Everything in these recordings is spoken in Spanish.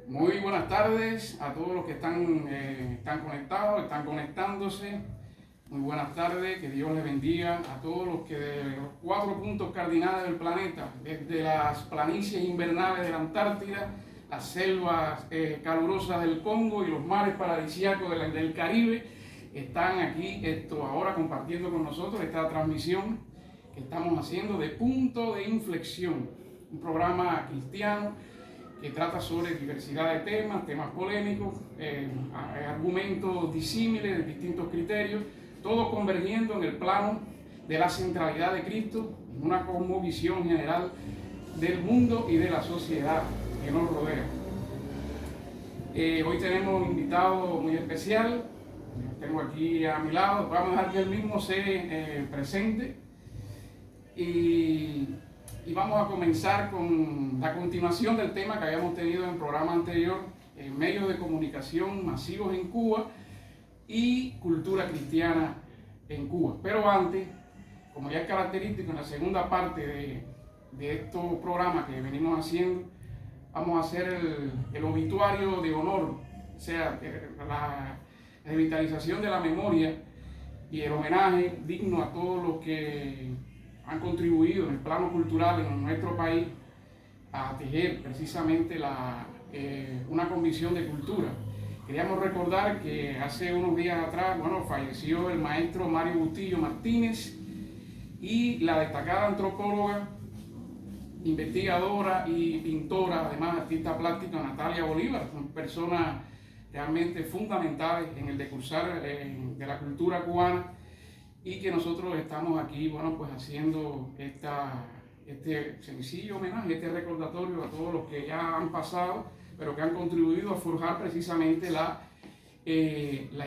Muy buenas tardes a todos los que están conectados, están conectándose. Muy buenas tardes, que Dios les bendiga a todos los que de los 4 puntos cardinales del planeta, desde las planicies invernales de la Antártida, las selvas calurosas del Congo y los mares paradisíacos del Caribe, están aquí ahora compartiendo con nosotros esta transmisión que estamos haciendo de Punto de Inflexión, un programa cristiano que trata sobre diversidad de temas polémicos, argumentos disímiles de distintos criterios, todos convergiendo en el plano de la centralidad de Cristo, en una cosmovisión general del mundo y de la sociedad que nos rodea. Hoy tenemos un invitado muy especial, tengo aquí a mi lado, vamos a dejar que él mismo se presente y vamos a comenzar con la continuación del tema que habíamos tenido en el programa anterior, medios de comunicación masivos en Cuba y cultura cristiana en Cuba. Pero antes, como ya es característico en la segunda parte de estos programas que venimos haciendo, vamos a hacer el obituario de honor, o sea, la revitalización de la memoria y el homenaje digno a todos los que han contribuido en el plano cultural en nuestro país a tejer precisamente una convicción de cultura. Queríamos recordar que hace unos días atrás, falleció el maestro Mario Bustillo Martínez y la destacada antropóloga, investigadora y pintora, además artista plástica, Natalia Bolívar. Son personas realmente fundamentales en el decursar de la cultura cubana, y que nosotros estamos aquí, haciendo este sencillo homenaje, este recordatorio a todos los que ya han pasado, pero que han contribuido a forjar precisamente la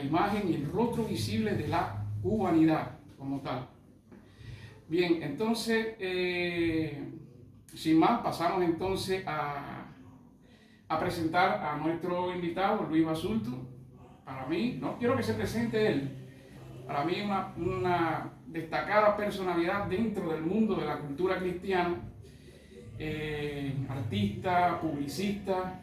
imagen y el rostro visible de la cubanidad como tal. Bien, entonces, sin más, pasamos entonces a presentar a nuestro invitado, Luis Basulto. Para mí, no quiero que se presente él. Para mí una destacada personalidad dentro del mundo de la cultura cristiana, artista, publicista,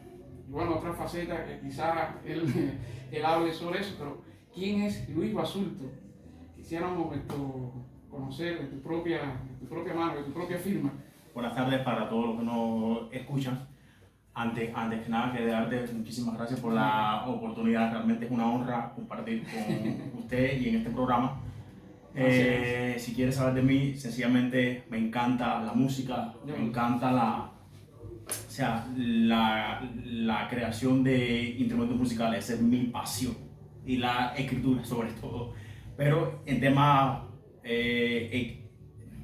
y otras facetas que quizás él hable sobre eso, pero ¿quién es Luis Basulto? Quisiéramos conocer de tu propia mano, de tu propia firma. Buenas tardes para todos los que nos escuchan. Antes que nada, que darte muchísimas gracias por la oportunidad. Realmente es una honra compartir con usted y en este programa. Si quieres saber de mí, sencillamente me encanta la música, me encanta la creación de instrumentos musicales. Esa es mi pasión, y la escritura sobre todo. Pero en temas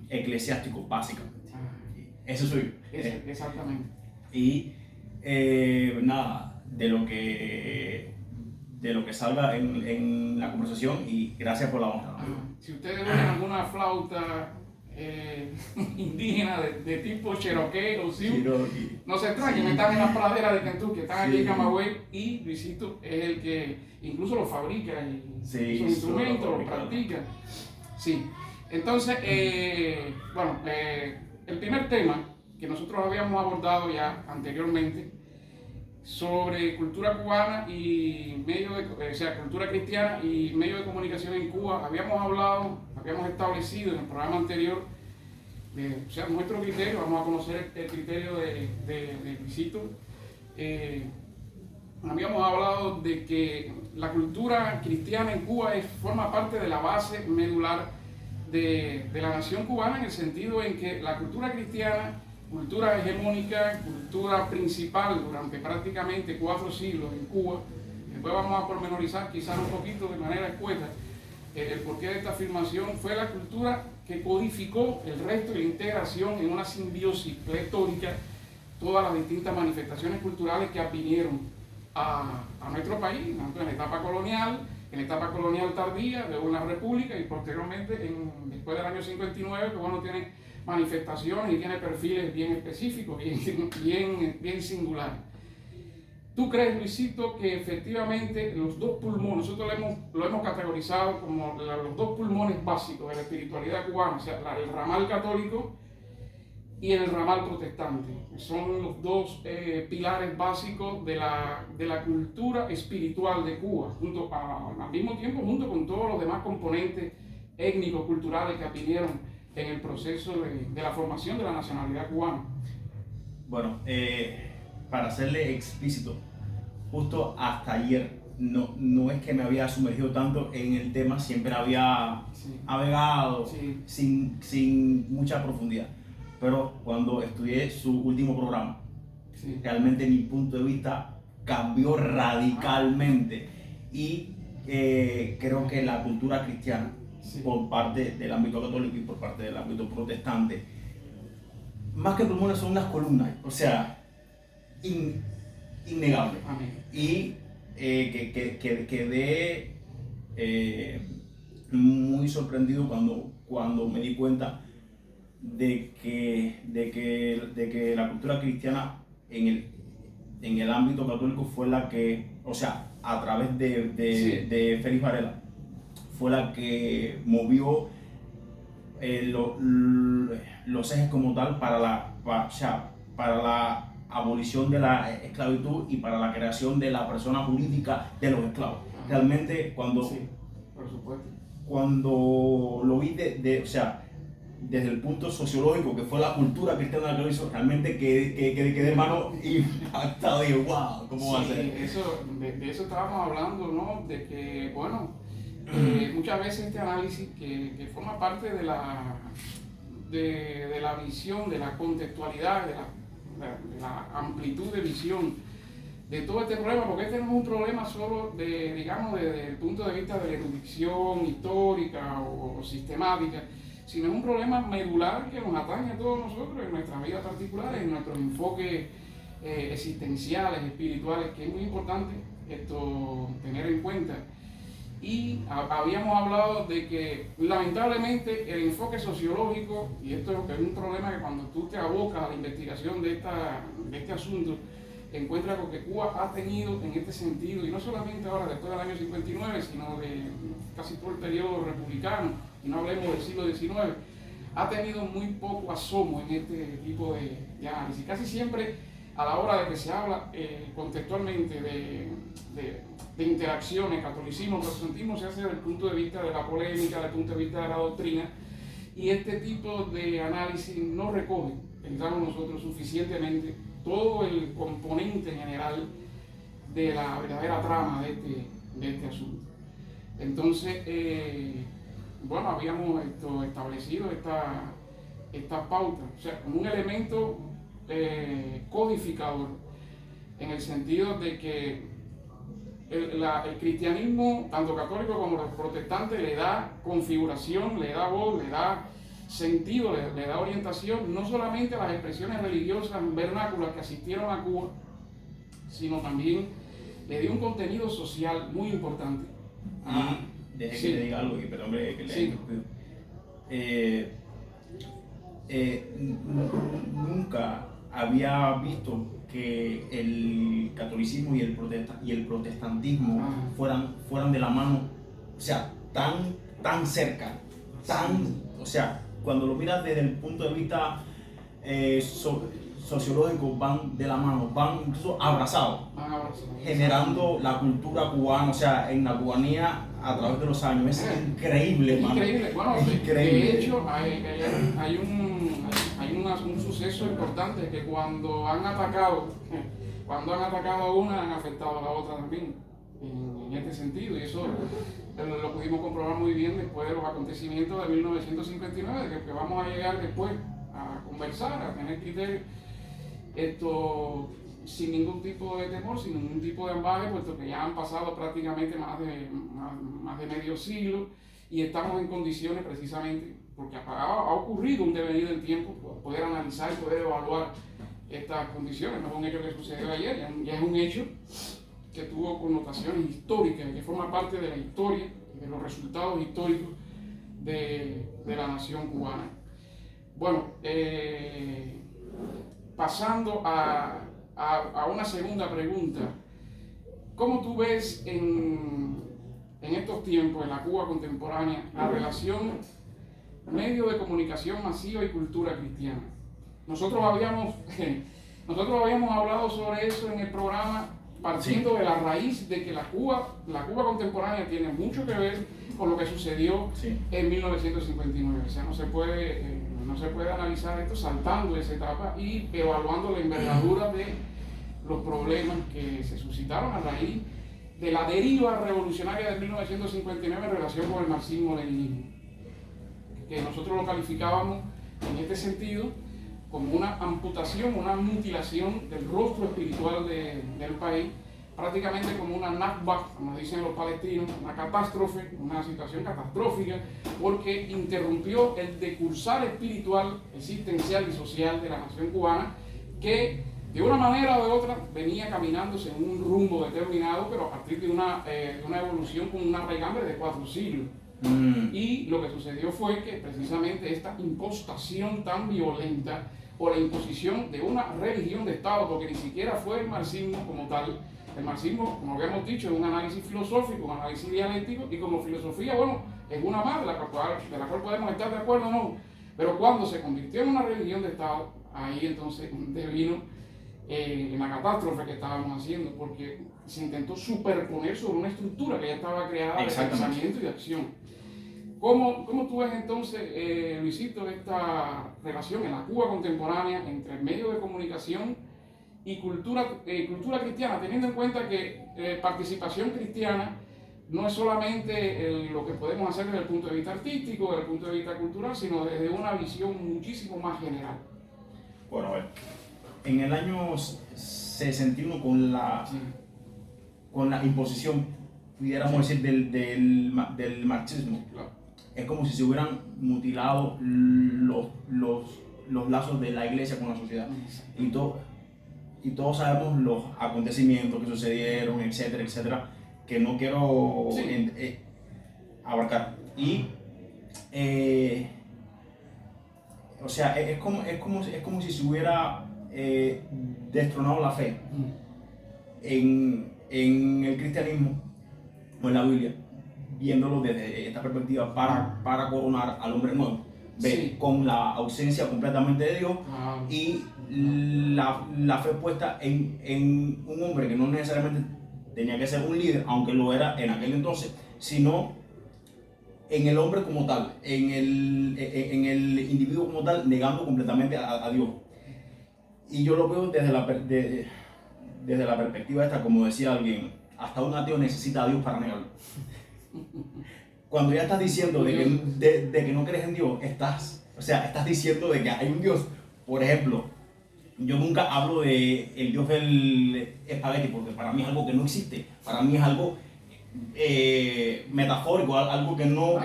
eclesiásticos, básicamente. Eso soy. Exactamente. Y nada, de lo que salga en la conversación, y gracias por la honra. Si ustedes ven alguna flauta indígena de tipo Cherokee o Sioux, no se extrañen, están en las praderas de Kentucky, están aquí en Camagüey, y Luisito es el que incluso lo fabrica y sus instrumentos, los practica. Sí. Entonces, el primer tema que nosotros habíamos abordado ya anteriormente sobre cultura cubana y cultura cristiana y medios de comunicación en Cuba, habíamos establecido en el programa anterior, nuestro criterio. Vamos a conocer el criterio de Luisito. Habíamos hablado de que la cultura cristiana en Cuba forma parte de la base medular de la nación cubana, en el sentido en que la cultura cristiana, cultura hegemónica, cultura principal durante prácticamente 4 siglos en Cuba. Después vamos a pormenorizar quizás un poquito de manera escueta el porqué de esta afirmación. Fue la cultura que codificó el resto y la integración en una simbiosis pletórica todas las distintas manifestaciones culturales que advinieron a nuestro país, tanto en la etapa colonial tardía, luego en la República, y posteriormente después del año 59, que tiene manifestaciones y tiene perfiles bien específicos, bien singulares. ¿Tú crees, Luisito, que efectivamente los dos pulmones, nosotros lo hemos categorizado como los dos pulmones básicos de la espiritualidad cubana, o sea, el ramal católico y el ramal protestante. Son los dos pilares básicos de la cultura espiritual de Cuba, al mismo tiempo junto con todos los demás componentes étnicos, culturales que advinieron en el proceso de la formación de la nacionalidad cubana. Bueno, para serle explícito, justo hasta ayer no es que me había sumergido tanto en el tema, siempre había navegado sin mucha profundidad. Pero cuando estudié su último programa, realmente mi punto de vista cambió radicalmente. Y creo que la cultura cristiana, por parte del ámbito católico y por parte del ámbito protestante, más que columnas son unas columnas, o sea, innegable. Y quedé muy sorprendido cuando me di cuenta de que la cultura cristiana en el ámbito católico fue la que, o sea, a través de Félix Varela, fue la que movió los ejes como tal para la abolición de la esclavitud y para la creación de la persona jurídica de los esclavos. Realmente cuando lo vi o sea, desde el punto sociológico, que fue la cultura cristiana la que lo hizo, realmente quedé hermano impactado y dije, wow, ¿cómo va a ser? De eso estábamos hablando, ¿no? De que, bueno, muchas veces este análisis que forma parte de la visión, de la contextualidad, de la amplitud de visión de todo este problema, porque este no es un problema solo digamos, desde el punto de vista de la erudición histórica o sistemática, sino es un problema medular que nos atañe a todos nosotros en nuestras vidas particulares, en nuestros enfoques existenciales, espirituales, que es muy importante esto tener en cuenta. Y habíamos hablado de que lamentablemente el enfoque sociológico, y esto es un problema que cuando tú te abocas a la investigación de este asunto, encuentras lo que Cuba ha tenido en este sentido, y no solamente ahora después del año 59, sino de casi todo el periodo republicano, y no hablemos del siglo XIX, ha tenido muy poco asomo en este tipo de análisis. Casi siempre a la hora de que se habla contextualmente de interacciones, catolicismo, protestantismo, se hace desde el punto de vista de la polémica, desde el punto de vista de la doctrina, y este tipo de análisis no recoge, pensamos nosotros, suficientemente todo el componente general de la verdadera trama de este asunto. Entonces, bueno, habíamos establecido esta pauta, o sea, como un elemento codificador, en el sentido de que el cristianismo, tanto católico como los protestantes, le da configuración, le da voz, le da sentido, le da orientación, no solamente a las expresiones religiosas vernáculas que asistieron a Cuba, sino también le dio un contenido social muy importante. Deje que le diga algo, y perdón que le interrumpido. Nunca había visto que el catolicismo y el protestantismo fueran de la mano, o sea, tan cerca, o sea, cuando lo miras desde el punto de vista sociológico, van de la mano, van incluso abrazados, generando la cultura cubana, o sea, en la cubanía a través de los años. Es increíble, hermano. Increíble. Bueno, increíble. De hecho, hay un suceso importante, que cuando han atacado a una, han afectado a la otra también, en este sentido, y eso lo pudimos comprobar muy bien después de los acontecimientos de 1959, que vamos a llegar después a conversar, a tener criterio, sin ningún tipo de temor, sin ningún tipo de ambaje, puesto que ya han pasado prácticamente más de medio siglo, y estamos en condiciones precisamente, porque ha ocurrido un devenir del tiempo, poder analizar y poder evaluar estas condiciones. No es un hecho que sucedió ayer, ya es un hecho que tuvo connotaciones históricas, que forma parte de la historia, de los resultados históricos de la nación cubana. Bueno, pasando a una segunda pregunta, ¿cómo tú ves en estos tiempos, en la Cuba contemporánea, la relación medio de comunicación masiva y cultura cristiana? nosotros habíamos, nosotros habíamos hablado sobre eso en el programa, partiendo de la raíz de que la Cuba contemporánea tiene mucho que ver con lo que sucedió en 1959. O sea, no se puede analizar esto saltando esa etapa y evaluando la envergadura de los problemas que se suscitaron a raíz de la deriva revolucionaria de 1959 en relación con el marxismo-leninismo, que nosotros lo calificábamos en este sentido como una amputación, una mutilación del rostro espiritual del país, prácticamente como una nakba, como dicen los palestinos, una catástrofe, una situación catastrófica, porque interrumpió el decursar espiritual, existencial y social de la nación cubana, que de una manera o de otra venía caminándose en un rumbo determinado, pero a partir de una evolución con una raigambre de 4 siglos. Y lo que sucedió fue que precisamente esta impostación tan violenta, o la imposición de una religión de Estado, porque ni siquiera fue el marxismo como tal. El marxismo, como habíamos dicho, es un análisis filosófico, un análisis dialéctico, y como filosofía, bueno, es una más de la cual podemos estar de acuerdo o no. Pero cuando se convirtió en una religión de Estado, ahí entonces devino en la catástrofe que estábamos haciendo, porque se intentó superponer sobre una estructura que ya estaba creada de pensamiento y de acción. ¿Cómo tú ves entonces, Luisito, esta relación en la Cuba contemporánea entre medios de comunicación y cultura cristiana, teniendo en cuenta que participación cristiana no es solamente lo que podemos hacer desde el punto de vista artístico, desde el punto de vista cultural, sino desde una visión muchísimo más general? Bueno, a ver, en el año 61 con la imposición, pudiéramos decir, del marxismo, claro, es como si se hubieran mutilado los lazos de la iglesia con la sociedad. Y todos sabemos los acontecimientos que sucedieron, etcétera, etcétera, que no quiero abarcar. Y, o sea, es como si se hubiera destronado la fe en el cristianismo o en la Biblia, viéndolo desde esta perspectiva para coronar al hombre nuevo, con la ausencia completamente de Dios y la fe puesta en un hombre que no necesariamente tenía que ser un líder, aunque lo era en aquel entonces, sino en el hombre como tal, en el individuo como tal, negando completamente a Dios. Y yo lo veo desde la perspectiva esta, como decía alguien, hasta un ateo necesita a Dios para negarlo. Cuando ya estás diciendo de que no crees en Dios, estás diciendo de que hay un Dios. Por ejemplo, yo nunca hablo de el Dios del espagueti, porque para mí es algo que no existe. Para mí es algo metafórico, algo que no.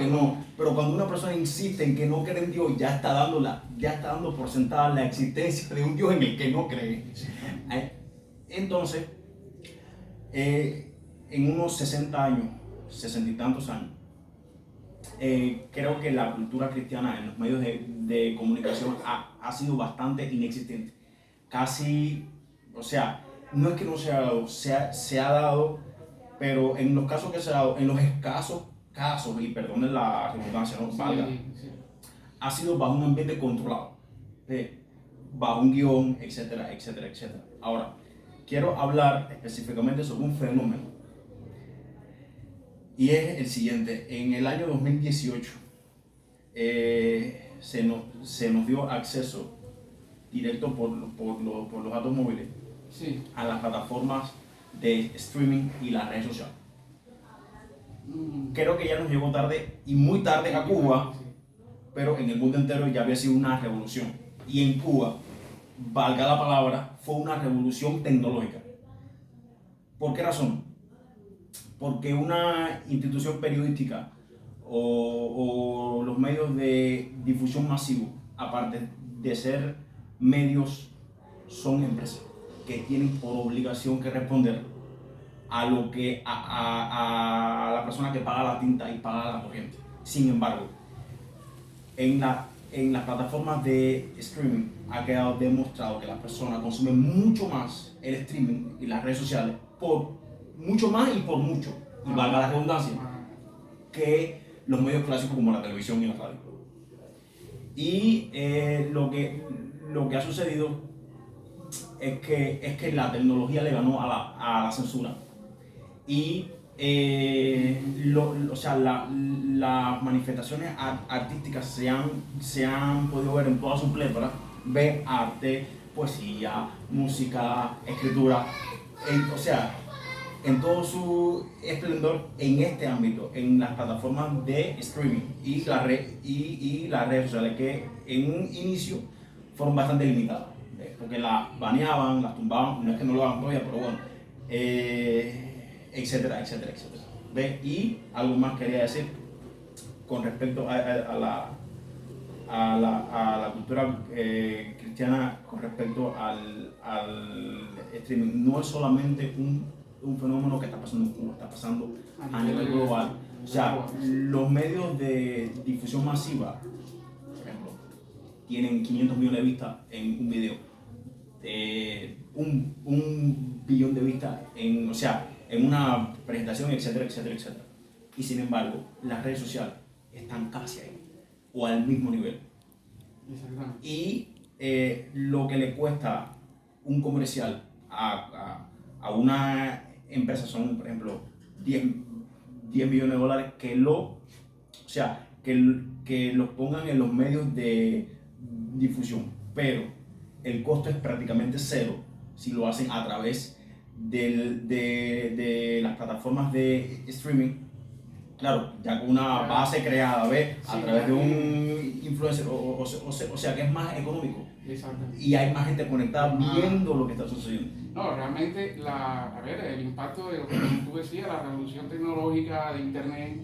Pero cuando una persona insiste en que no cree en Dios, ya está dando por sentada la existencia de un Dios en el que no cree. Entonces, en unos 60 años, 60 y tantos años, creo que la cultura cristiana en los medios de comunicación ha sido bastante inexistente. Casi, o sea, no es que no se ha dado, se ha dado, pero en los casos que se ha dado, en los escasos casos, y perdonen la redundancia, no valga, ha sido bajo un ambiente controlado, bajo un guión, etcétera, etcétera, etcétera. Ahora, quiero hablar específicamente sobre un fenómeno, y es el siguiente. En el año 2018 se nos dio acceso directo por los datos móviles a las plataformas de streaming y las redes sociales. Creo que ya nos llegó tarde, y muy tarde a Cuba, pero en el mundo entero ya había sido una revolución. Y en Cuba, valga la palabra, fue una revolución tecnológica. ¿Por qué razón? Porque una institución periodística o los medios de difusión masivo, aparte de ser medios, son empresas que tienen por obligación que responder a lo que a la persona que paga la tinta y paga la corriente. Sin embargo, en las plataformas de streaming ha quedado demostrado que las personas consumen mucho más el streaming y las redes sociales por mucho más y por mucho, y valga la redundancia, que los medios clásicos como la televisión y la radio. Y lo lo que ha sucedido es que la tecnología le ganó a la censura. Y o sea, las manifestaciones artísticas se han podido ver en toda su plétora. Ve arte, poesía, música, escritura, o sea, en todo su esplendor en este ámbito, en las plataformas de streaming y las redes sociales, que en un inicio fueron bastante limitadas, porque las baneaban, las tumbaban, no es que no lo hagan todavía, pero bueno, etcétera, etcétera, etcétera. ¿Ve? Y algo más quería decir con respecto a la cultura cristiana, con respecto al streaming. No es solamente un fenómeno que está pasando en Cuba, está pasando a nivel global. O sea, los medios de difusión masiva, por ejemplo, tienen 500 millones de vistas en un video, un billón de vistas en, o sea, en una presentación, etcétera, etcétera, etcétera. Y sin embargo, las redes sociales están casi ahí, o al mismo nivel. Y lo que le cuesta un comercial a una empresa son, por ejemplo, 10 millones de dólares o sea, que los pongan en los medios de difusión, pero el costo es prácticamente cero si lo hacen a través de las plataformas de streaming. Claro, ya con una base creada, ¿ves? A través de un influencer, o sea que es más económico. Y hay más gente conectada viendo lo que está sucediendo. No, realmente, el impacto de lo que tú decías, la revolución tecnológica de Internet,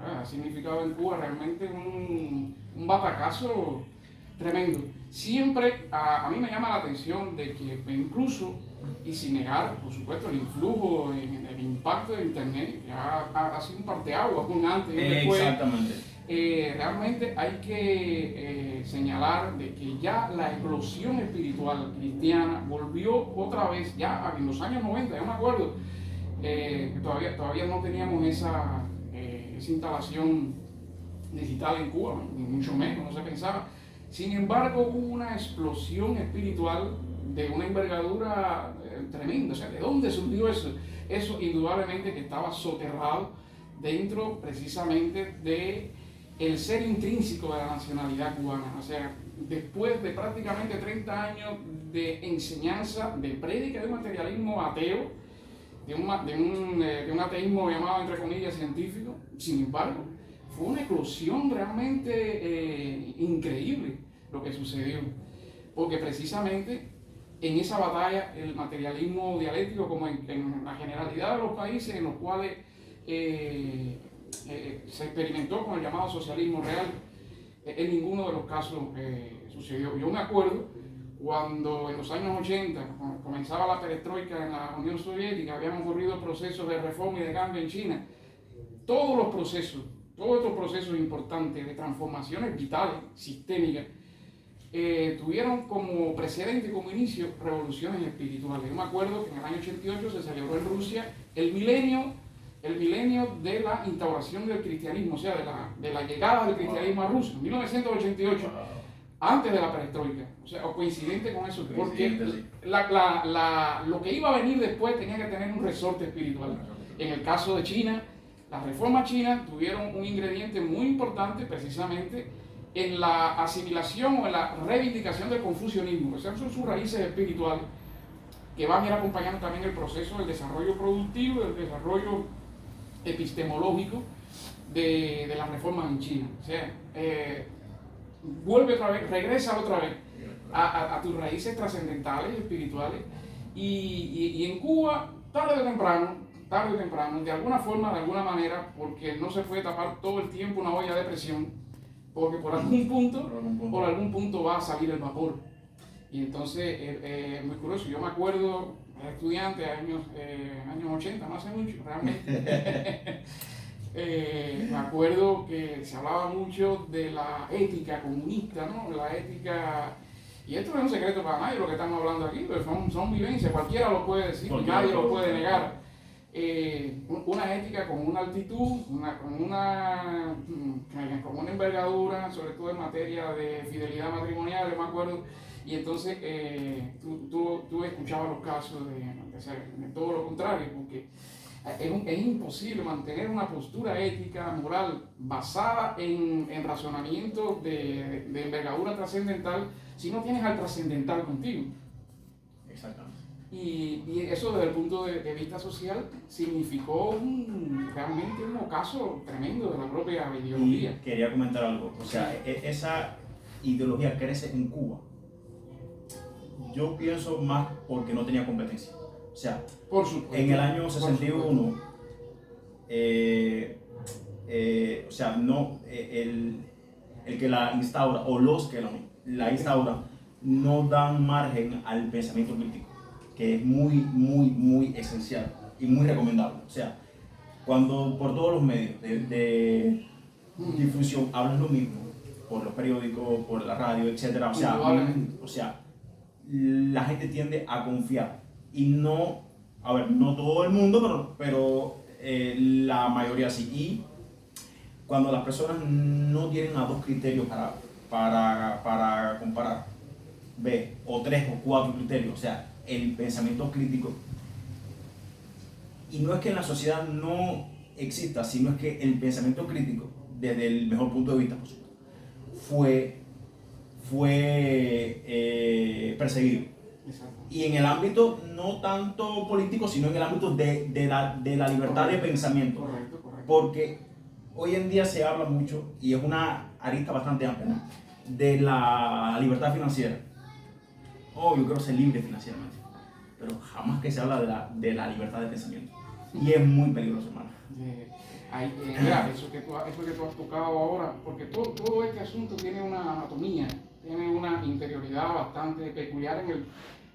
ha significado en Cuba realmente un batacazo tremendo. Siempre a mí me llama la atención de que incluso, y sin negar, por supuesto, el influjo, el impacto de Internet, ya ha sido un parteaguas, un antes y un después. Exactamente. Realmente hay que señalar de que ya la explosión espiritual cristiana volvió otra vez, ya en los años 90, yo me acuerdo, que todavía no teníamos esa instalación digital en Cuba, ni mucho menos, no se pensaba. Sin embargo, hubo una explosión espiritual de una envergadura tremenda. O sea, ¿de dónde surgió eso? Eso indudablemente que estaba soterrado dentro precisamente de el ser intrínseco de la nacionalidad cubana. O sea, después de prácticamente 30 años de enseñanza, de prédica de un materialismo ateo, de un ateísmo llamado entre comillas científico, sin embargo, fue una eclosión realmente increíble lo que sucedió, porque precisamente en esa batalla el materialismo dialéctico, como en la generalidad de los países en los cuales se experimentó con el llamado socialismo real, en ninguno de los casos sucedió. Yo me acuerdo cuando en los años 80 comenzaba la perestroika en la Unión Soviética, habían ocurrido procesos de reforma y de cambio en China. Todos estos procesos importantes de transformaciones vitales, sistémicas, tuvieron como precedente, como inicio, revoluciones espirituales. Yo me acuerdo que en el año 88 se celebró en Rusia el milenio de la instauración del cristianismo, o sea, de la llegada del cristianismo a Rusia, 1988, antes de la perestroika, o sea, coincidente con eso, porque lo que iba a venir después tenía que tener un resorte espiritual. En el caso de China, las reformas chinas tuvieron un ingrediente muy importante precisamente en la asimilación o en la reivindicación del confucianismo, o sea, son sus raíces espirituales que van a ir acompañando también el proceso del desarrollo productivo, del desarrollo epistemológico de las reformas en China. O sea, vuelve otra vez, regresa otra vez a tus raíces trascendentales, espirituales, y en Cuba, tarde o temprano, de alguna forma, de alguna manera, porque no se puede tapar todo el tiempo una olla de presión, porque por algún punto va a salir el vapor. Y entonces, muy curioso, yo me acuerdo, era estudiante, años 80, no hace mucho, realmente. Me acuerdo que se hablaba mucho de la ética comunista, ¿no? La ética, y esto no es un secreto para nadie lo que estamos hablando aquí, pero son vivencias, cualquiera lo puede decir, nadie lo puede negar. Una ética con una altitud, con una envergadura, sobre todo en materia de fidelidad matrimonial, yo me acuerdo, Y entonces tú escuchabas los casos de todo lo contrario, porque es imposible mantener una postura ética, moral, basada en razonamientos de envergadura trascendental si no tienes al trascendental contigo. Exactamente. Y eso desde el punto de vista social significó realmente un ocaso tremendo de la propia ideología. Y quería comentar algo, o sea, esa ideología crece en Cuba. Yo pienso más porque no tenía competencia. O sea, por supuesto, en el año 61, o sea, no, el que la instaura o los que la instauran no dan margen al pensamiento crítico, que es muy esencial y muy recomendable. O sea, cuando por todos los medios de difusión hablan lo mismo, por los periódicos, por la radio, etcétera, o sea, la gente tiende a confiar y no, a ver, no todo el mundo, pero la mayoría sí. Y cuando las personas no tienen a dos criterios para comparar, o tres o cuatro criterios, o sea, el pensamiento crítico, y no es que en la sociedad no exista, sino es que el pensamiento crítico, desde el mejor punto de vista, por supuesto, fue perseguido. Exacto. Y en el ámbito no tanto político, sino en el ámbito de la libertad de pensamiento. Correcto. Porque hoy en día se habla mucho, y es una arista bastante amplia, ¿no?, de la libertad financiera. Oh, yo quiero ser libre financieramente. Pero jamás que se habla de la libertad de pensamiento. Y es muy peligroso, hermano. Mira, eso que tú has tocado ahora, porque todo este asunto tiene una anatomía, tiene una interioridad bastante peculiar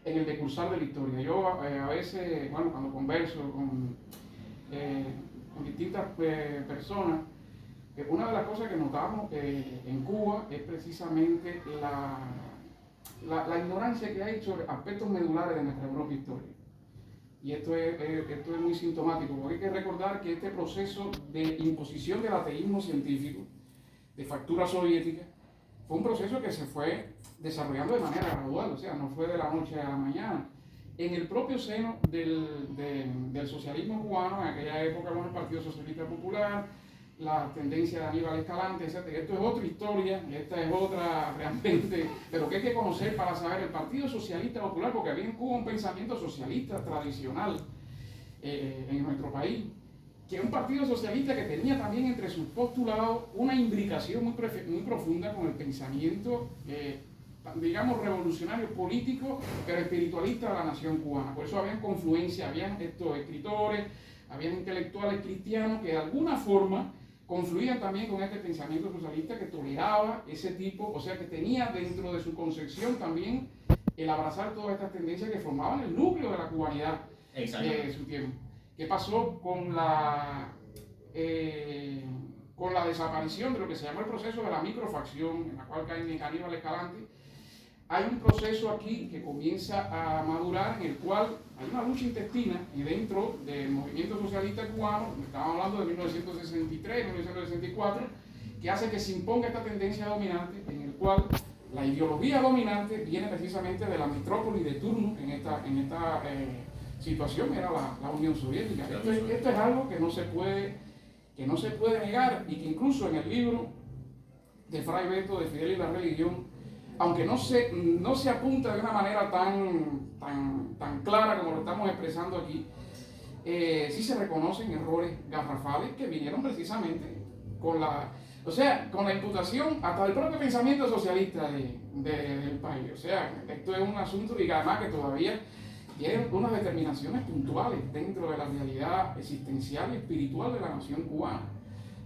en el decursar de la historia. Yo a veces, bueno, cuando converso con distintas personas, una de las cosas que notamos en Cuba es precisamente la ignorancia que hay sobre aspectos medulares de nuestra propia historia. Y esto es muy sintomático, porque hay que recordar que este proceso de imposición del ateísmo científico, de factura soviética, fue un proceso que se fue desarrollando de manera gradual, o sea, no fue de la noche a la mañana. En el propio seno del socialismo cubano, en aquella época, bueno, el Partido Socialista Popular, la tendencia de Aníbal Escalante, etc. Esto es otra historia, esta es otra realmente, pero que hay que conocer para saber el Partido Socialista Popular, porque había en Cuba un pensamiento socialista tradicional en nuestro país, que es un partido socialista que tenía también entre sus postulados una imbricación muy profunda con el pensamiento, digamos, revolucionario político, pero espiritualista de la nación cubana. Por eso habían confluencia, habían estos escritores, habían intelectuales cristianos que de alguna forma confluían también con este pensamiento socialista que toleraba ese tipo, o sea, que tenía dentro de su concepción también el abrazar todas estas tendencias que formaban el núcleo de la cubanidad de su tiempo. ¿Qué pasó con la desaparición de lo que se llamó el proceso de la microfacción, en la cual cae Aníbal Escalante? Hay un proceso aquí que comienza a madurar en el cual hay una lucha intestina y dentro del movimiento socialista cubano, estamos hablando de 1963, 1964, que hace que se imponga esta tendencia dominante en el cual la ideología dominante viene precisamente de la metrópoli de turno en esta situación, era la Unión Soviética. Esto es algo que no se puede negar y que incluso en el libro de Fray Beto de Fidel y la religión, aunque no se apunta de una manera tan clara como lo estamos expresando aquí, sí se reconocen errores garrafales que vinieron precisamente con la imputación hasta del propio pensamiento socialista del país. O sea, esto es un asunto y además que todavía tiene unas determinaciones puntuales dentro de la realidad existencial y espiritual de la nación cubana.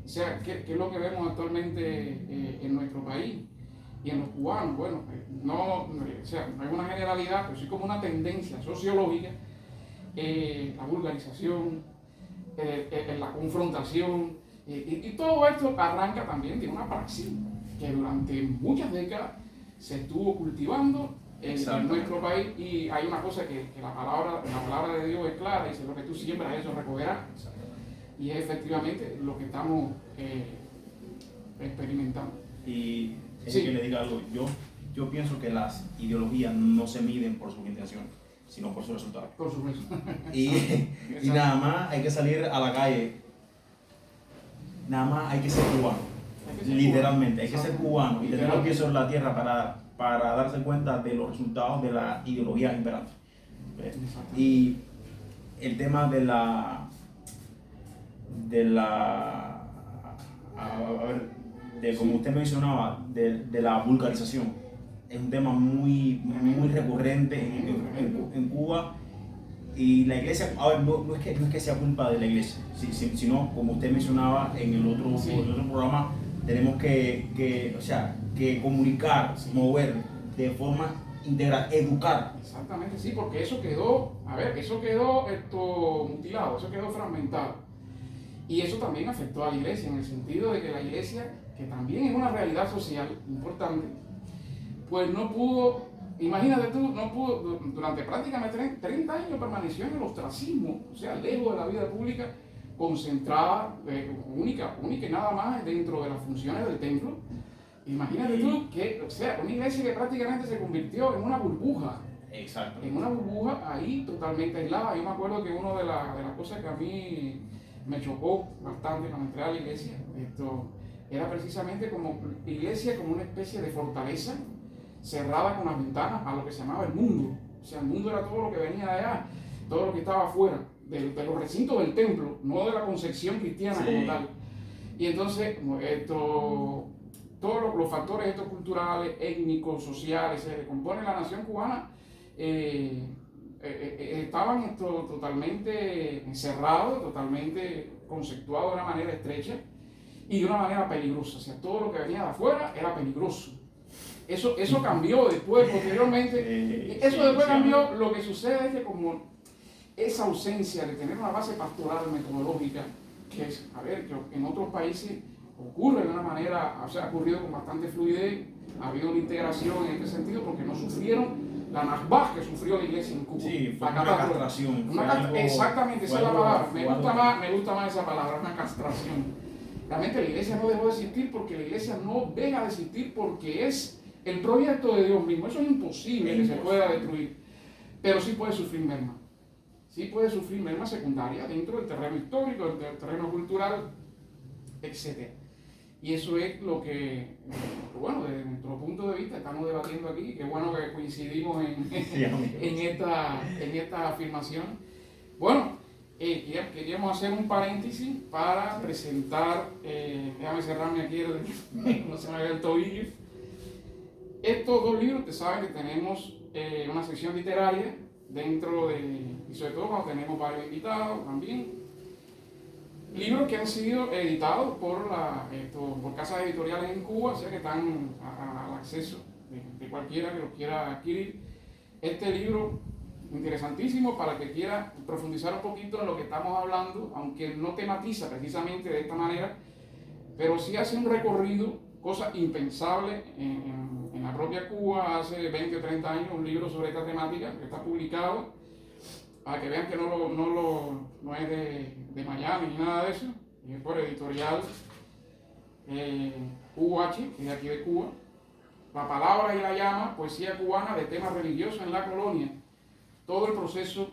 O sea, ¿qué es lo que vemos actualmente en nuestro país? Y en los cubanos, bueno, no es una generalidad, pero sí como una tendencia sociológica, la vulgarización, la confrontación, y todo esto arranca también de una praxis que durante muchas décadas se estuvo cultivando en nuestro país, y hay una cosa que la palabra de Dios es clara, dice: lo que tú siembras, eso recogerás. Y es efectivamente lo que estamos experimentando. Y sí. Que le diga algo, yo yo pienso que las ideologías no se miden por sus intenciones, sino por sus resultados. Por supuesto. Y nada más hay que salir a la calle, nada más hay que ser cubano, literalmente, hay que ser cubano y tener los pies sobre la tierra para darse cuenta de los resultados de la ideología imperante. Y el tema de la como usted mencionaba, de la vulgarización, es un tema muy recurrente en Cuba. Y la iglesia, a ver, no es que sea culpa de la iglesia, sino, como usted mencionaba en el otro programa, tenemos que comunicar, mover de forma integral, educar. Exactamente, sí, porque eso quedó mutilado, eso quedó fragmentado. Y eso también afectó a la iglesia, en el sentido de que la iglesia, que también es una realidad social importante, pues no pudo, imagínate tú, durante prácticamente 30 años permaneció en el ostracismo, o sea, lejos de la vida pública, concentrada, única y nada más dentro de las funciones del templo. Imagínate tú que, o sea, una iglesia que prácticamente se convirtió en una burbuja. Exacto. En una burbuja ahí totalmente aislada. Yo me acuerdo que una de las cosas que a mí me chocó bastante cuando entré a la iglesia, era precisamente como iglesia como una especie de fortaleza cerrada con las ventanas a lo que se llamaba el mundo. O sea, el mundo era todo lo que venía de allá, todo lo que estaba afuera, de los recintos del templo, no de la concepción cristiana como tal. Y entonces, todos los factores estos culturales, étnicos, sociales, que componen la nación cubana, estaban totalmente encerrados, totalmente conceptuados de una manera estrecha y de una manera peligrosa. O sea, todo lo que venía de afuera era peligroso. Eso cambió después, posteriormente. Cambió. Lo que sucede es que como esa ausencia de tener una base pastoral metodológica, que es, a ver, que en otros países ocurre de una manera, o sea, ha ocurrido con bastante fluidez, ha habido una integración en este sentido, porque no sufrieron la nazbah que sufrió la iglesia en Cuba. Sí, fue una castración. Exactamente, esa es la palabra. Me gusta más esa palabra, una castración. Realmente la iglesia no dejó de existir porque la iglesia no deja de existir porque es el proyecto de Dios mismo. Eso es imposible que se pueda destruir, pero sí puede sufrir merma. Sí puede sufrir merma secundaria dentro del terreno histórico, del terreno cultural, etc. Y eso es lo que, bueno, desde nuestro punto de vista estamos debatiendo aquí. Qué bueno que coincidimos en esta afirmación. Bueno, queríamos hacer un paréntesis para presentar, déjame cerrarme aquí, no se me vea el tobillo. Estos dos libros, ustedes saben que tenemos una sección literaria dentro y sobre todo cuando tenemos varios invitados también. Libros que han sido editados por casas editoriales en Cuba, o sea que están al acceso de cualquiera que los quiera adquirir. Este libro, interesantísimo para el que quiera profundizar un poquito en lo que estamos hablando, aunque no tematiza precisamente de esta manera, pero sí hace un recorrido, cosa impensable en la propia Cuba hace 20 o 30 años, un libro sobre esta temática que está publicado, para que vean que no es de Miami ni nada de eso, es por editorial UH, que es de aquí de Cuba. La palabra y la llama, poesía cubana de temas religiosos en la colonia. Todo el proceso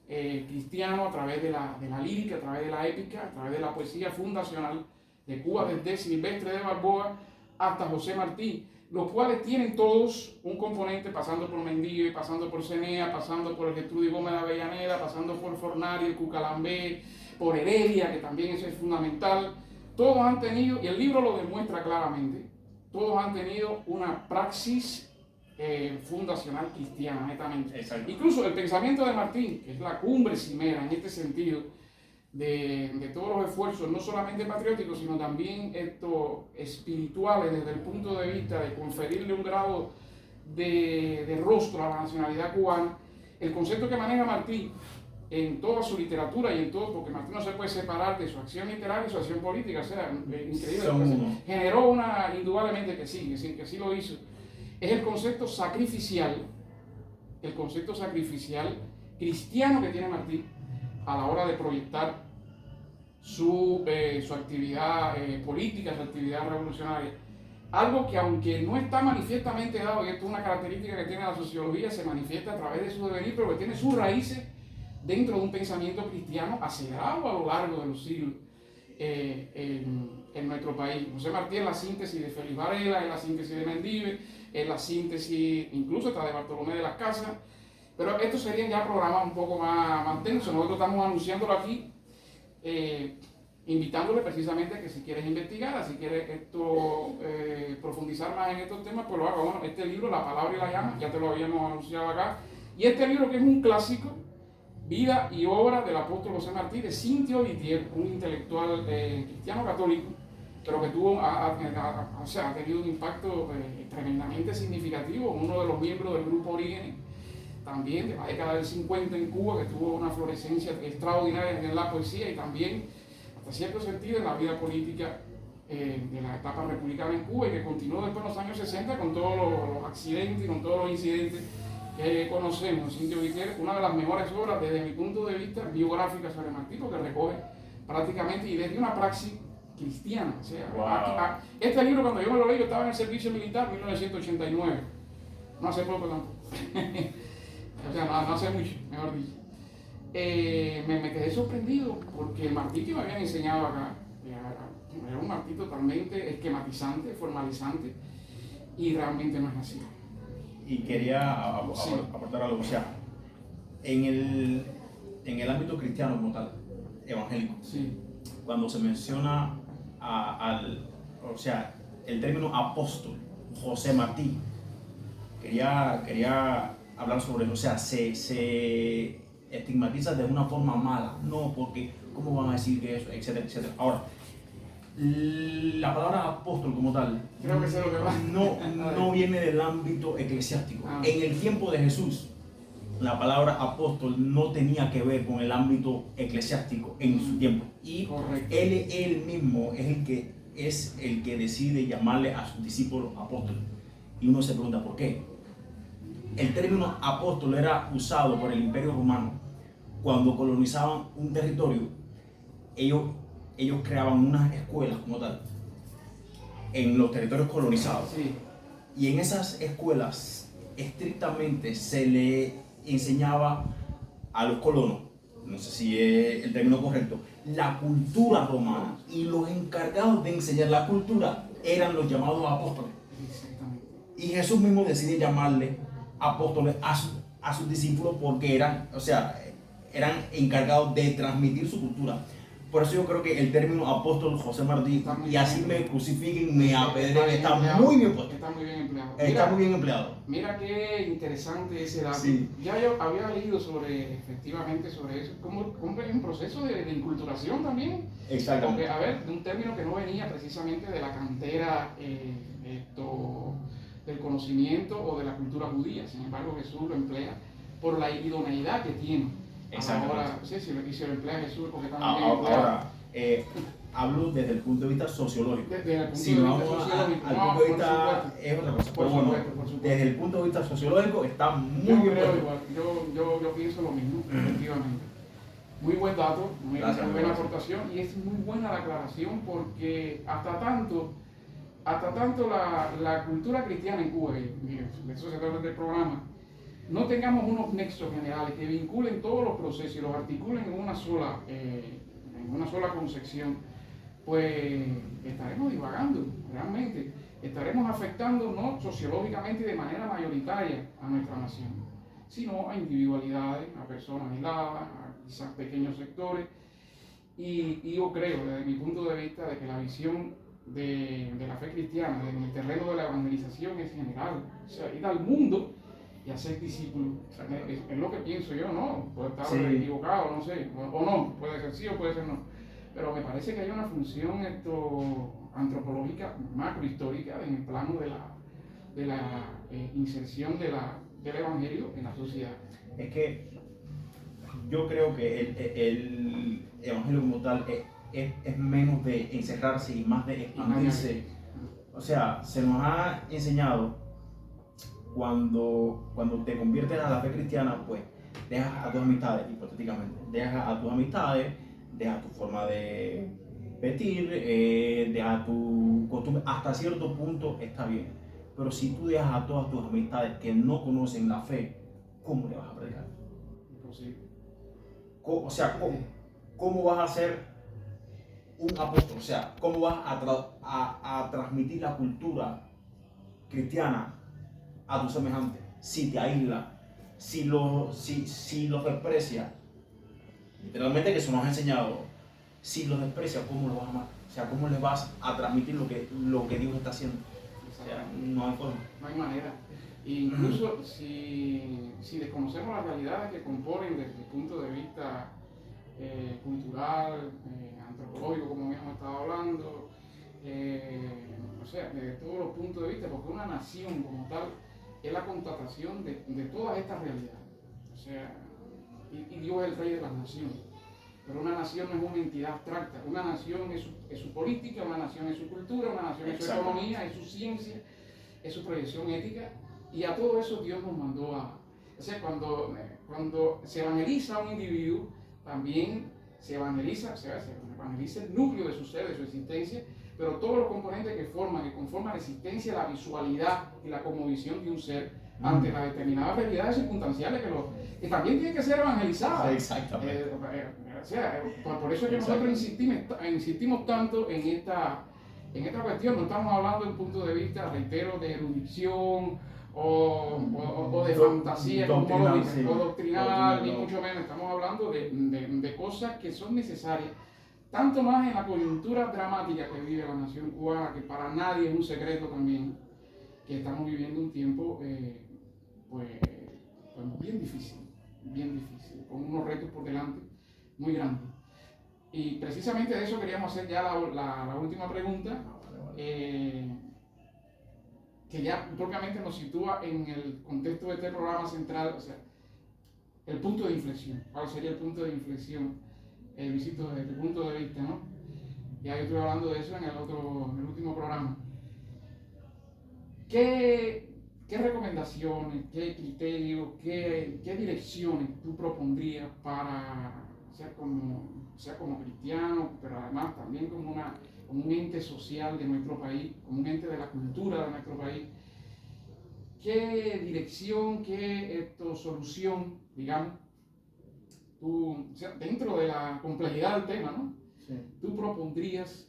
cristiano a través de la lírica, a través de la épica, a través de la poesía fundacional de Cuba, desde Silvestre de Balboa hasta José Martí, los cuales tienen todos un componente pasando por Mendive, pasando por Cenea, pasando por el Gertrudis Gómez de Avellaneda, pasando por Fornari, el Cucalambé, por Heredia, que también eso es fundamental. Todos han tenido, y el libro lo demuestra claramente, todos han tenido una praxis fundacional cristiana, netamente. Exacto. Incluso el pensamiento de Martín, que es la cumbre cimera en este sentido, de todos los esfuerzos, no solamente patrióticos, sino también espirituales, desde el punto de vista de conferirle un grado de rostro a la nacionalidad cubana. El concepto que maneja Martí en toda su literatura y en todo, porque Martí no se puede separar de su acción literaria y su acción política, o sea, increíble. Generó indudablemente que sí lo hizo. Es el concepto sacrificial cristiano que tiene Martí a la hora de proyectar su actividad política, su actividad revolucionaria algo que aunque no está manifiestamente dado, y esto es una característica que tiene la sociología, se manifiesta a través de su devenir, pero que tiene sus raíces dentro de un pensamiento cristiano acelerado a lo largo de los siglos en nuestro país. José Martí es la síntesis de Félix Varela, es la síntesis de Mendive, es la síntesis incluso hasta de Bartolomé de las Casas, pero estos serían ya programas un poco más tensos. Nosotros estamos anunciándolo aquí, invitándole precisamente a que si quieres investigar, si quieres profundizar más en estos temas, pues lo haga. Bueno, este libro, La Palabra y la Llama, ya te lo habíamos anunciado acá, y este libro que es un clásico, Vida y obra del apóstol José Martí, de Cintio Vitier, un intelectual cristiano católico, pero que ha tenido un impacto tremendamente significativo, uno de los miembros del grupo Orígenes, también de la década del 50 en Cuba, que tuvo una florescencia extraordinaria en la poesía y también, hasta cierto sentido, en la vida política de la etapa republicana en Cuba, y que continuó después en los años 60 con todos los accidentes y con todos los incidentes que conocemos. Cintio Vitier, una de las mejores obras desde mi punto de vista biográfica sobre Martí, porque recoge prácticamente y desde una praxis cristiana. O sea, wow. Este libro, cuando yo me lo leí, yo estaba en el servicio militar en 1989, no hace poco tampoco. O sea, no hace mucho, mejor dicho. Me quedé sorprendido porque el Martí que me habían enseñado acá era un Martí totalmente esquematizante, formalizante, y realmente no es así. Y quería aportar algo, o sea, en el ámbito cristiano como tal, evangélico, Sí. cuando se menciona o sea, el término apóstol, José Martí, quería hablar sobre eso. O sea, se estigmatiza de una forma mala, no, porque ¿cómo van a decir que eso?, etcétera, etcétera. Ahora, la palabra apóstol como tal Creo que sé lo que va. no viene del ámbito eclesiástico. En el tiempo de Jesús, la palabra apóstol no tenía que ver con el ámbito eclesiástico en su tiempo. Y él mismo es el que decide llamarle a sus discípulos apóstoles. Y uno se pregunta ¿por qué? El término apóstol era usado por el Imperio Romano cuando colonizaban un territorio. Ellos creaban unas escuelas como tal en los territorios colonizados. Sí. Y en esas escuelas estrictamente se le enseñaba a los colonos, no sé si es el término correcto, la cultura romana, y los encargados de enseñar la cultura eran los llamados apóstoles. Exactamente. Y Jesús mismo decide llamarle apóstoles a sus discípulos porque eran encargados de transmitir su cultura. Por eso yo creo que el término apóstol José Martí, y así me crucifiquen, me apedreen, está muy bien puesto. Está muy bien empleado. Está muy bien empleado. Mira qué interesante ese dato. Sí. Ya yo había leído efectivamente sobre eso. Como un proceso de inculturación también. Exactamente. Porque, a ver, de un término que no venía precisamente de la cantera del conocimiento o de la cultura judía. Sin embargo, Jesús lo emplea por la idoneidad que tiene. Ahora, sí, si lo emplea Jesús, porque también ahora, hablo desde el punto de vista sociológico. Si no vamos al punto de vista, es otra cosa. Pero bueno, desde el punto de vista sociológico está muy bien. Yo pienso lo mismo, efectivamente. Muy buen dato, muy buena aportación, y es muy buena la aclaración porque hasta tanto la cultura cristiana en Cuba, y de eso se trata del programa, no tengamos unos nexos generales que vinculen todos los procesos y los articulen en una sola concepción, pues estaremos divagando realmente, estaremos afectando no sociológicamente y de manera mayoritaria a nuestra nación, sino a individualidades, a personas aisladas, a quizás pequeños sectores, y yo creo, desde mi punto de vista, de que la visión de la fe cristiana en el terreno de la evangelización es general, o sea, ir al mundo y hacer discípulos. Es lo que pienso yo, ¿no? Puedo estar equivocado, no sé, o no, puede ser sí o puede ser no. Pero me parece que hay una función antropológica, macrohistórica, en el plano de la inserción del evangelio en la sociedad. Es que yo creo que el evangelio como tal es menos de encerrarse y más de expandirse. O sea, se nos ha enseñado cuando te conviertes a la fe cristiana, pues dejas a tus amistades, hipotéticamente, dejas a tus amistades, dejas tu forma de vestir, dejar tu costumbre, hasta cierto punto está bien. Pero si tú dejas a todas tus amistades que no conocen la fe, ¿cómo le vas a predicar? Imposible. O sea, ¿cómo vas a ser un apóstol? O sea, ¿cómo vas a transmitir la cultura cristiana a tus semejantes si te aísla, si los desprecia? Literalmente, que eso nos ha enseñado. Si los desprecia, ¿cómo los vas a amar? O sea, ¿cómo les vas a transmitir lo que Dios está haciendo? O sea, no hay forma. No hay manera. Incluso si desconocemos las realidades que componen desde el punto de vista cultural, antropológico, como hemos estado hablando, o sea, desde todos los puntos de vista, porque una nación como tal es la constatación de todas estas realidades. O sea, y Dios es el rey de las naciones. Pero una nación no es una entidad abstracta. Una nación es su política, una nación es su cultura, una nación es su economía, es su ciencia, es su proyección ética. Y a todo eso Dios nos mandó a... O sea, cuando se evangeliza a un individuo, también se evangeliza el núcleo de su ser, de su existencia, pero todos los componentes que conforman la existencia, la visualidad y la cosmovisión de un ser ante las determinadas realidades circunstanciales que también tienen que ser evangelizadas. Exactamente. O sea, por eso es que nosotros insistimos tanto en esta cuestión. No estamos hablando desde un punto de vista, reitero, de erudición o de fantasía, doctrinal, ni mucho menos. Estamos hablando de cosas que son necesarias, tanto más en la coyuntura dramática que vive la nación cubana, que para nadie es un secreto también, que estamos viviendo un tiempo pues bien difícil, con unos retos por delante muy grandes. Y precisamente de eso queríamos hacer ya la última pregunta, que ya propiamente nos sitúa en el contexto de este programa central, o sea, el punto de inflexión. ¿Cuál sería el punto de inflexión, Luisito, desde tu punto de vista, ¿no? Ya yo estuve hablando de eso en el último programa. ¿Qué recomendaciones, qué criterios, qué direcciones tú propondrías para, sea como cristiano, pero además también como un ente social de nuestro país, como un ente de la cultura de nuestro país? ¿Qué dirección, qué solución, digamos, tú, o sea, dentro de la complejidad del tema, ¿no? Sí. Tú propondrías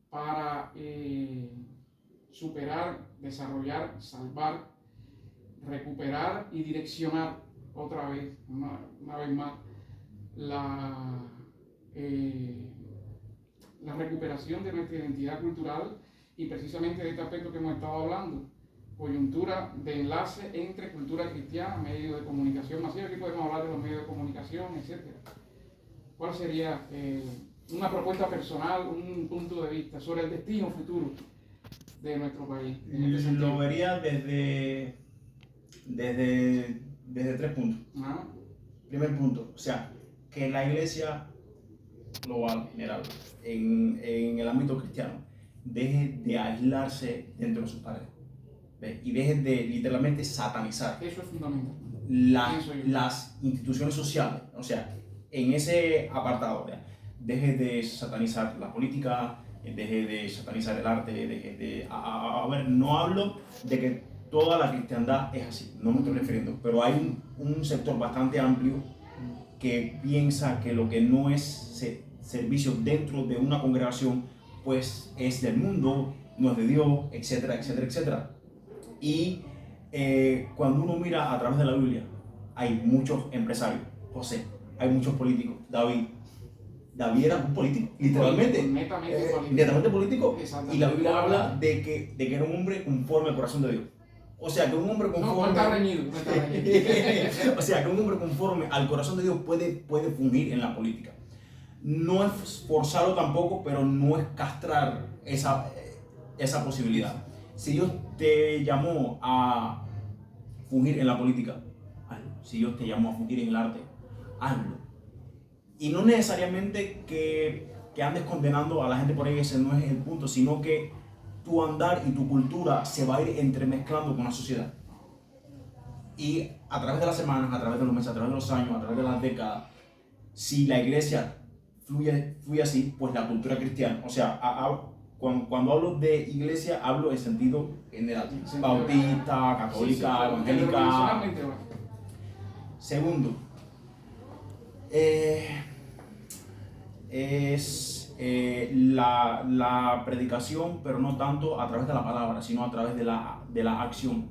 para superar, desarrollar, salvar, recuperar y direccionar otra vez, una vez más, la recuperación de nuestra identidad cultural y precisamente de este aspecto que hemos estado hablando, coyuntura de enlace entre cultura cristiana, medios de comunicación masiva? Aquí podemos hablar de los medios de comunicación, etc. ¿Cuál sería una propuesta personal, un punto de vista sobre el destino futuro de nuestro país? Lo vería desde 3 puntos. Primer punto, o sea, que la iglesia global, general, en el ámbito cristiano, deje de aislarse dentro de sus paredes, ¿ves? Y deje de literalmente satanizar. Eso es fundamental. Las instituciones sociales, o sea, en ese apartado, ¿ves? Deje de satanizar la política, deje de satanizar el arte, deje de... A ver, no hablo de que toda la cristiandad es así, no me estoy refiriendo, pero hay un sector bastante amplio que piensa que lo que no es servicio dentro de una congregación, pues es del mundo, no es de Dios, etcétera, etcétera, etcétera. Y cuando uno mira a través de la Biblia, hay muchos empresarios, José, hay muchos políticos, David era un político, literalmente, netamente político, y la Biblia habla de que era un hombre conforme al corazón de Dios. O sea, que un hombre conforme... No está reñido. O sea, que un hombre conforme al corazón de Dios puede fungir en la política. No es forzarlo tampoco, pero no es castrar esa posibilidad. Si Dios te llamó a fungir en la política, hazlo. Si Dios te llamó a fungir en el arte, hazlo. Y no necesariamente que andes condenando a la gente por ahí, ese no es el punto, sino que tu andar y tu cultura se va a ir entremezclando con la sociedad. Y a través de las semanas, a través de los meses, a través de los años, a través de las décadas, si la iglesia fluye así, pues la cultura cristiana. O sea, cuando hablo de iglesia, hablo en sentido general. Bautista, católica, evangélica. Segundo, es la predicación, pero no tanto a través de la palabra, sino a través de la acción.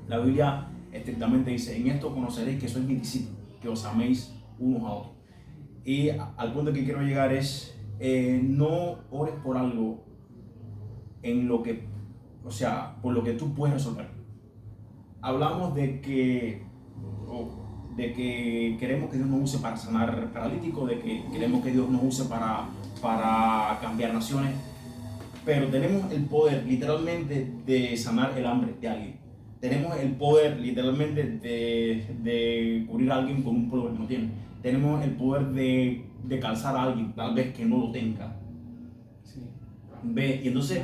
La Biblia estrictamente dice: en esto conoceréis que sois mis discípulos, que os améis unos a otros. Y al punto que quiero llegar es, no ores por algo en lo que, o sea, por lo que tú puedes resolver. Hablamos de que queremos que Dios nos use para sanar paralíticos, de que queremos que Dios nos use para cambiar naciones, pero tenemos el poder literalmente de sanar el hambre de alguien. Tenemos el poder literalmente de cubrir a alguien con un problema que no tiene. Tenemos el poder de calzar a alguien, tal vez que no lo tenga. Sí. ¿Ve? Y entonces,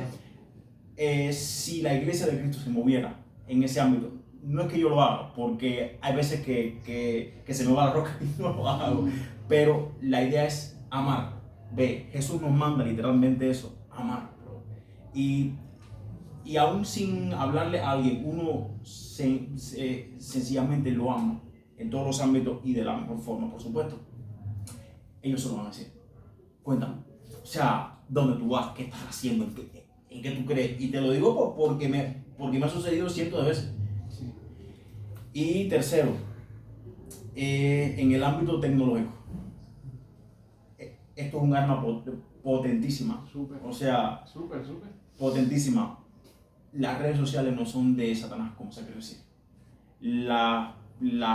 si la iglesia de Cristo se moviera en ese ámbito, no es que yo lo haga, porque hay veces que se me va la roca y no lo hago, pero la idea es amar. Ve, Jesús nos manda literalmente eso, amar. Y aún sin hablarle a alguien, uno sencillamente lo ama en todos los ámbitos y de la mejor forma, por supuesto. Ellos se lo van a decir. Cuéntame, o sea, ¿dónde tú vas? ¿Qué estás haciendo? ¿En qué tú crees? Y te lo digo porque me ha sucedido cientos de veces. Sí. Y tercero, en el ámbito tecnológico, esto es un arma potentísima. Súper. O sea, súper. Potentísima. Las redes sociales no son de Satanás, como se quiere decir. Las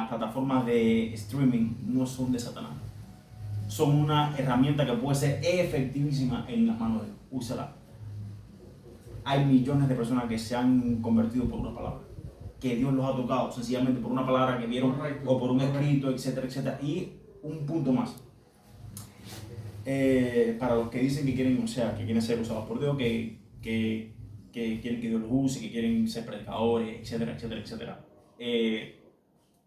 plataformas de streaming no son de Satanás. Son una herramienta que puede ser efectivísima en las manos de Dios. Úsala. Hay millones de personas que se han convertido por una palabra, que Dios los ha tocado sencillamente por una palabra que vieron. Correcto. O por un escrito, etcétera, etcétera. Y un punto más. Para los que dicen que quieren, o sea, que quieren ser usados por Dios, que quieren que Dios los use, que quieren ser predicadores, etcétera, etcétera, etcétera.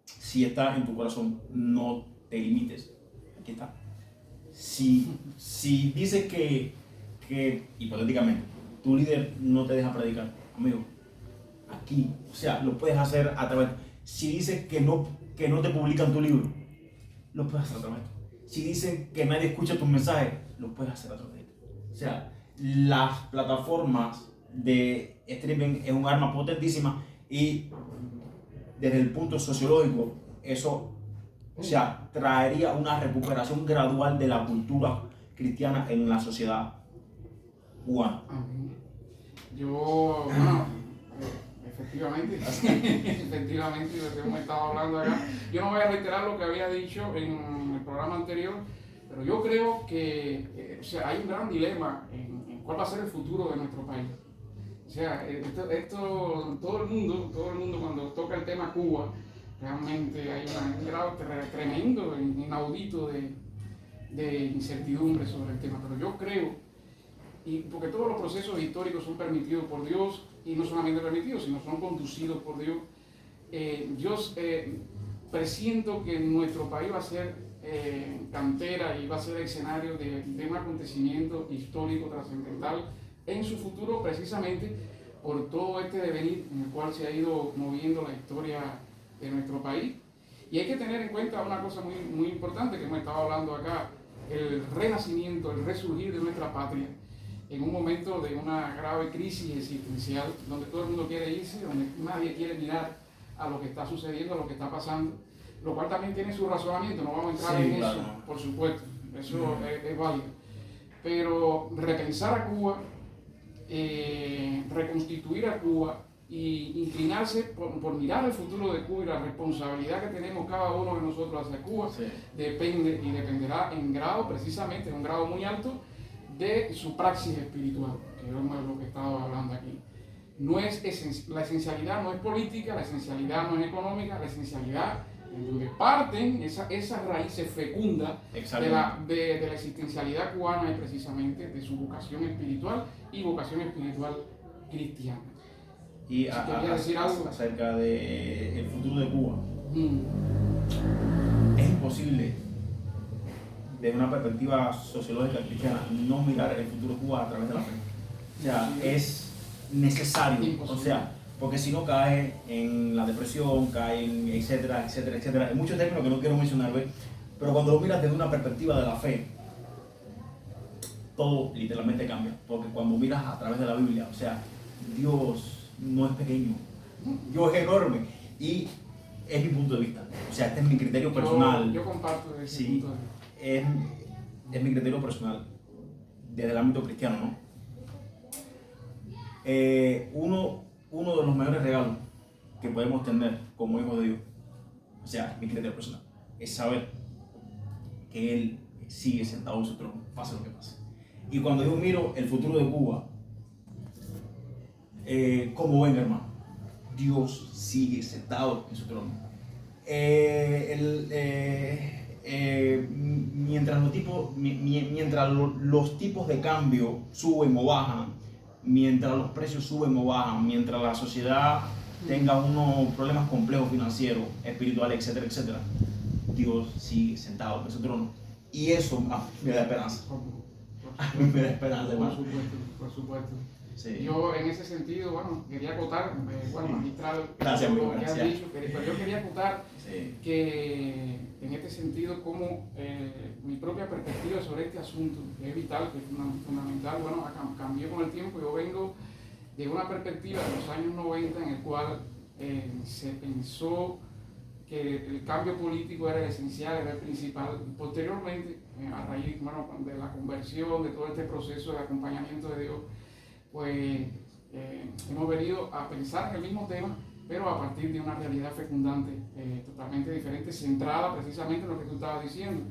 Si está en tu corazón, no te limites. Aquí está. Si dices que hipotéticamente tu líder no te deja predicar, amigo, aquí, o sea, lo puedes hacer a través. Si dices que no te publican tu libro, lo puedes hacer a través. Si dicen que nadie escucha tus mensajes, lo puedes hacer a través de esto. O sea, las plataformas de streaming es un arma potentísima y desde el punto sociológico eso, o sea, traería una recuperación gradual de la cultura cristiana en la sociedad cubana. Yo, bueno, efectivamente, lo que hemos estado hablando acá, yo no voy a reiterar lo que había dicho en el programa anterior, pero yo creo que o sea, hay un gran dilema en cuál va a ser el futuro de nuestro país. O sea, todo el mundo cuando toca el tema Cuba, realmente hay un grado tremendo, inaudito de incertidumbre sobre el tema. Pero yo creo, y porque todos los procesos históricos son permitidos por Dios, y no solamente permitidos, sino son conducidos por Dios, yo presiento que nuestro país va a ser cantera y va a ser escenario de un acontecimiento histórico trascendental en su futuro, precisamente por todo este devenir en el cual se ha ido moviendo la historia de nuestro país. Y hay que tener en cuenta una cosa muy, muy importante que hemos estado hablando acá: el renacimiento, el resurgir de nuestra patria en un momento de una grave crisis existencial, donde todo el mundo quiere irse, donde nadie quiere mirar a lo que está sucediendo, a lo que está pasando, lo cual también tiene su razonamiento. No vamos a entrar en eso, por supuesto, eso es válido. Pero repensar a Cuba, reconstituir a Cuba y inclinarse por mirar el futuro de Cuba y la responsabilidad que tenemos cada uno de nosotros hacia Cuba, depende y dependerá en grado, precisamente en un grado muy alto, de su praxis espiritual, que es lo que estaba hablando aquí. La esencialidad no es política, la esencialidad no es económica, la esencialidad en donde parten esas raíces fecundas de la existencialidad cubana es precisamente de su vocación espiritual y vocación espiritual cristiana. Y decir algo acerca del futuro de Cuba. Es imposible desde una perspectiva sociológica cristiana, no mirar el futuro de Cuba a través de la fe. O sea, es necesario, o sea, porque si no cae en la depresión, cae en etcétera, etcétera, etcétera. Hay muchos términos que no quiero mencionar, ¿ves? Pero cuando lo miras desde una perspectiva de la fe, todo literalmente cambia. Porque cuando miras a través de la Biblia, o sea, Dios no es pequeño, Dios es enorme. Y es mi punto de vista. O sea, este es mi criterio personal. Yo comparto ese sí, punto de vista. Es mi criterio personal, desde el ámbito cristiano, ¿no? Uno de los mayores regalos que podemos tener como hijos de Dios, o sea, mi criterio personal, es saber que Él sigue sentado en su trono, pase lo que pase. Y cuando yo miro el futuro de Cuba, como ven, hermano, Dios sigue sentado en su trono. Mientras los tipos de cambio suben o bajan, mientras los precios suben o bajan, mientras la sociedad tenga unos problemas complejos financieros, espirituales, etcétera, etcétera, Dios sigue sentado en su trono. Y eso me da esperanza. A mí me da esperanza, hermano. Por supuesto. Sí. Yo en ese sentido, bueno, quería acotar, magistral, gracias, lo que gracias. has dicho, pero yo quería acotar sí. que en este sentido, como mi propia perspectiva sobre este asunto, que es vital, que es fundamental, bueno, cambió con el tiempo. Yo vengo de una perspectiva de los años 90 en el cual se pensó que el cambio político era el esencial, era el principal. Posteriormente, a raíz de la conversión, de todo este proceso de acompañamiento de Dios, pues hemos venido a pensar en el mismo tema, pero a partir de una realidad fecundante, totalmente diferente, centrada precisamente en lo que tú estabas diciendo.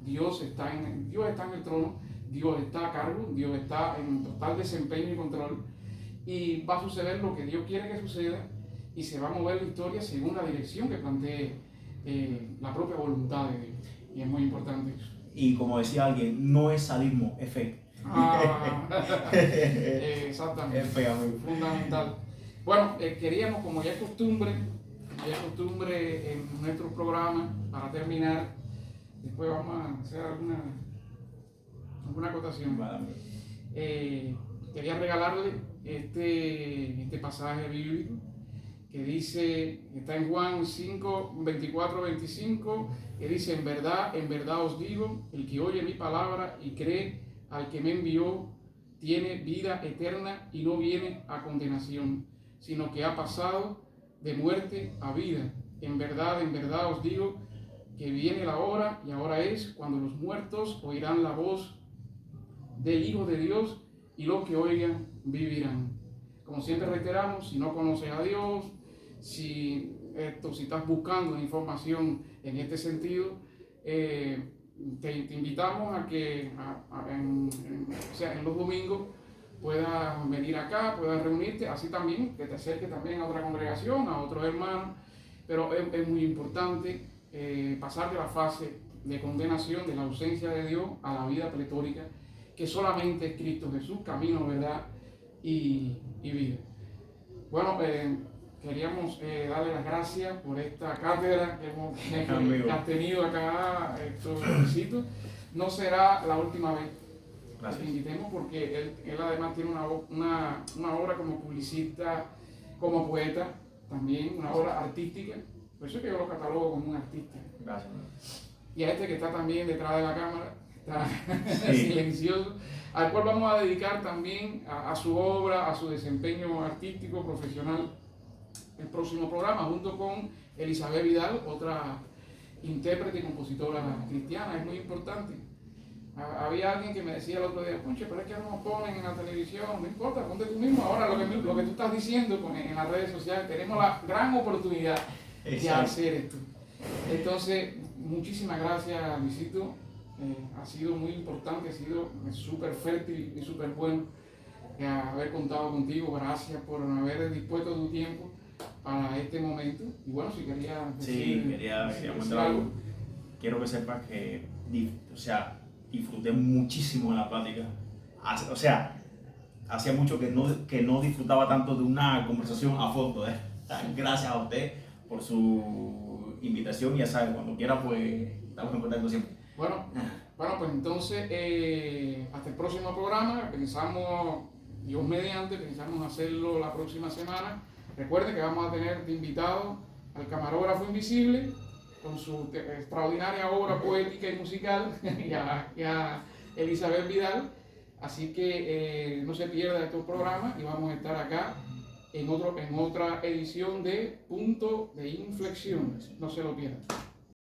Dios está en el trono, Dios está a cargo, Dios está en total desempeño y control, y va a suceder lo que Dios quiere que suceda, y se va a mover la historia según la dirección que plantee la propia voluntad de Dios. Y es muy importante eso. Y como decía alguien, no es sadismo, es fe. Exactamente. Es fe, amigo. Fundamental. Bueno, queríamos, como ya es costumbre en nuestros programas, para terminar, después vamos a hacer alguna acotación. Quería regalarle este pasaje bíblico que dice, está en Juan 5, 24, 25, que dice: en verdad os digo, el que oye mi palabra y cree al que me envió, tiene vida eterna y no viene a condenación, sino que ha pasado de muerte a vida. En verdad os digo que viene la hora, y ahora es, cuando los muertos oirán la voz del Hijo de Dios, y los que oigan vivirán. Como siempre reiteramos, si no conoces a Dios, si estás buscando información en este sentido, te invitamos a que en los domingos puedas venir acá, puedas reunirte, así también que te acerques también a otra congregación, a otros hermanos, pero es muy importante pasar de la fase de condenación, de la ausencia de Dios, a la vida pletórica, que solamente es Cristo Jesús, camino, verdad y vida. Bueno, queríamos darle las gracias por esta cátedra que has tenido acá, estos requisitos. No será la última vez que te invitemos, porque él además tiene una obra como publicista, como poeta, también una obra artística. Por eso es que yo lo catalogo como un artista. Gracias. Y a este que está también detrás de la cámara, está silencioso, al cual vamos a dedicar también a su obra, a su desempeño artístico, profesional, el próximo programa, junto con Elizabeth Vidal, otra intérprete y compositora cristiana. Es muy importante. Había alguien que me decía el otro día: conche, pero es que no nos ponen en la televisión. No importa, ponte tú mismo. Ahora lo que tú estás diciendo en las redes sociales, tenemos la gran oportunidad de hacer esto. Entonces, muchísimas gracias, Luisito. Ha sido muy importante, ha sido súper fértil y súper bueno haber contado contigo. Gracias por haber dispuesto tu tiempo para este momento. Y bueno, si quería decir, quería comentar algo. Quiero que sepas que, disfruté muchísimo de la plática. O sea, hacía mucho que no disfrutaba tanto de una conversación a fondo. Gracias a usted por su invitación. Ya saben, cuando quiera, pues estamos en contacto siempre. Bueno, Bueno, pues entonces, hasta el próximo programa. Pensamos, Dios mediante, pensamos hacerlo la próxima semana. Recuerden que vamos a tener de invitado al camarógrafo invisible con su extraordinaria obra poética y musical y a Elizabeth Vidal. Así que no se pierda estos programas y vamos a estar acá en otra edición de Punto de Inflexión. No se lo pierdan.